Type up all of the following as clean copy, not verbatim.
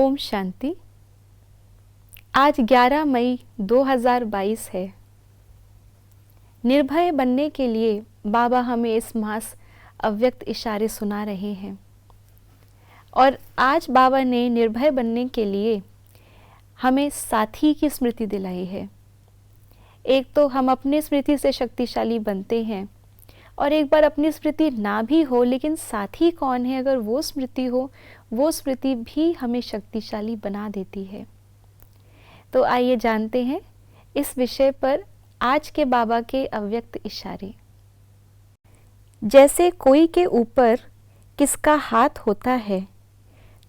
ओम शांति। आज 11 मई 2022 है। निर्भय बनने के लिए बाबा हमें इस मास अव्यक्त इशारे सुना रहे हैं। और आज बाबा ने निर्भय बनने के लिए हमें साथी की स्मृति दिलाई है। एक तो हम अपनी स्मृति से शक्तिशाली बनते हैं, और एक बार अपनी स्मृति ना भी हो लेकिन साथी कौन है, अगर वो स्मृति हो, वो स्मृति भी हमें शक्तिशाली बना देती है। तो आइए जानते हैं इस विषय पर आज के बाबा के अव्यक्त इशारे। जैसे कोई के ऊपर किसका हाथ होता है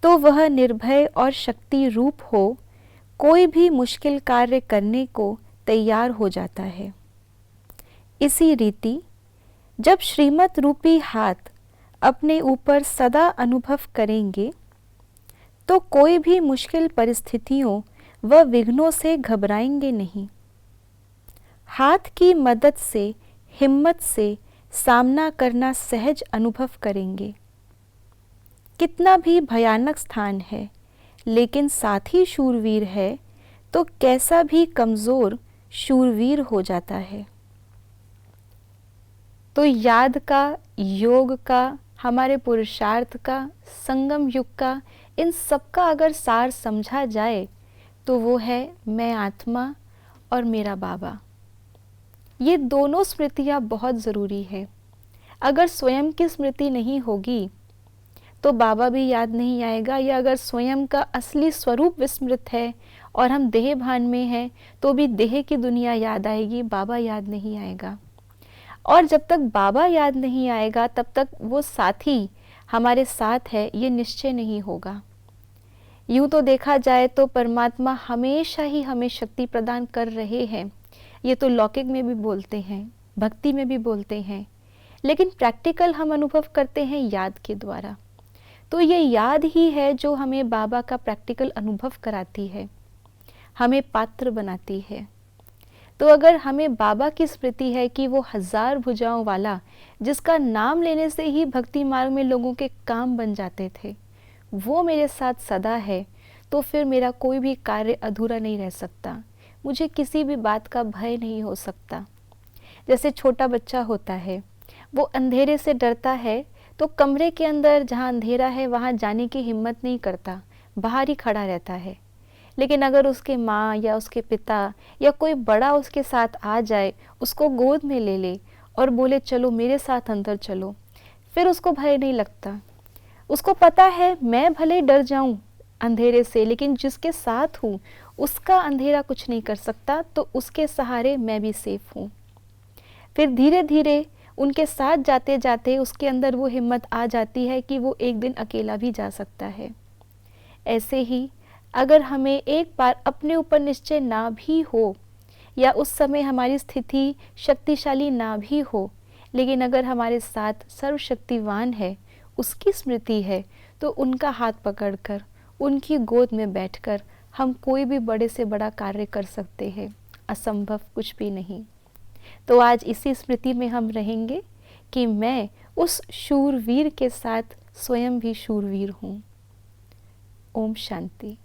तो वह निर्भय और शक्ति रूप हो कोई भी मुश्किल कार्य करने को तैयार हो जाता है। इसी रीति जब श्रीमत रूपी हाथ अपने ऊपर सदा अनुभव करेंगे तो कोई भी मुश्किल परिस्थितियों व विघ्नों से घबराएंगे नहीं। हाथ की मदद से हिम्मत से सामना करना सहज अनुभव करेंगे। कितना भी भयानक स्थान है लेकिन साथी शूरवीर है तो कैसा भी कमज़ोर शूरवीर हो जाता है। तो याद का, योग का, हमारे पुरुषार्थ का, संगम युग का, इन सब का अगर सार समझा जाए तो वो है मैं आत्मा और मेरा बाबा। ये दोनों स्मृतियाँ बहुत ज़रूरी है। अगर स्वयं की स्मृति नहीं होगी तो बाबा भी याद नहीं आएगा, या अगर स्वयं का असली स्वरूप विस्मृत है और हम देह भान में हैं तो भी देह की दुनिया याद आएगी, बाबा याद नहीं आएगा। और जब तक बाबा याद नहीं आएगा तब तक वो साथी हमारे साथ है ये निश्चय नहीं होगा। यूँ तो देखा जाए तो परमात्मा हमेशा ही हमें शक्ति प्रदान कर रहे हैं। ये तो लौकिक में भी बोलते हैं, भक्ति में भी बोलते हैं, लेकिन प्रैक्टिकल हम अनुभव करते हैं याद के द्वारा। तो ये याद ही है जो हमें बाबा का प्रैक्टिकल अनुभव कराती है, हमें पात्र बनाती है। तो अगर हमें बाबा की स्मृति है कि वो 1000 भुजाओं वाला जिसका नाम लेने से ही भक्ति मार्ग में लोगों के काम बन जाते थे, वो मेरे साथ सदा है, तो फिर मेरा कोई भी कार्य अधूरा नहीं रह सकता। मुझे किसी भी बात का भय नहीं हो सकता। जैसे छोटा बच्चा होता है, वो अंधेरे से डरता है तो कमरे के अंदर जहाँ अंधेरा है वहाँ जाने की हिम्मत नहीं करता, बाहर ही खड़ा रहता है। लेकिन अगर उसके माँ या उसके पिता या कोई बड़ा उसके साथ आ जाए, उसको गोद में ले ले और बोले चलो मेरे साथ अंदर चलो, फिर उसको भय नहीं लगता। उसको पता है मैं भले डर जाऊं अंधेरे से, लेकिन जिसके साथ हूँ उसका अंधेरा कुछ नहीं कर सकता, तो उसके सहारे मैं भी सेफ हूँ। फिर धीरे धीरे उनके साथ जाते जाते उसके अंदर वो हिम्मत आ जाती है कि वो एक दिन अकेला भी जा सकता है। ऐसे ही अगर हमें एक बार अपने ऊपर निश्चय ना भी हो या उस समय हमारी स्थिति शक्तिशाली ना भी हो, लेकिन अगर हमारे साथ सर्वशक्तिवान है, उसकी स्मृति है, तो उनका हाथ पकड़कर उनकी गोद में बैठकर हम कोई भी बड़े से बड़ा कार्य कर सकते हैं। असंभव कुछ भी नहीं। तो आज इसी स्मृति में हम रहेंगे कि मैं उस शूरवीर के साथ स्वयं भी शूरवीर हूँ। ओम शांति।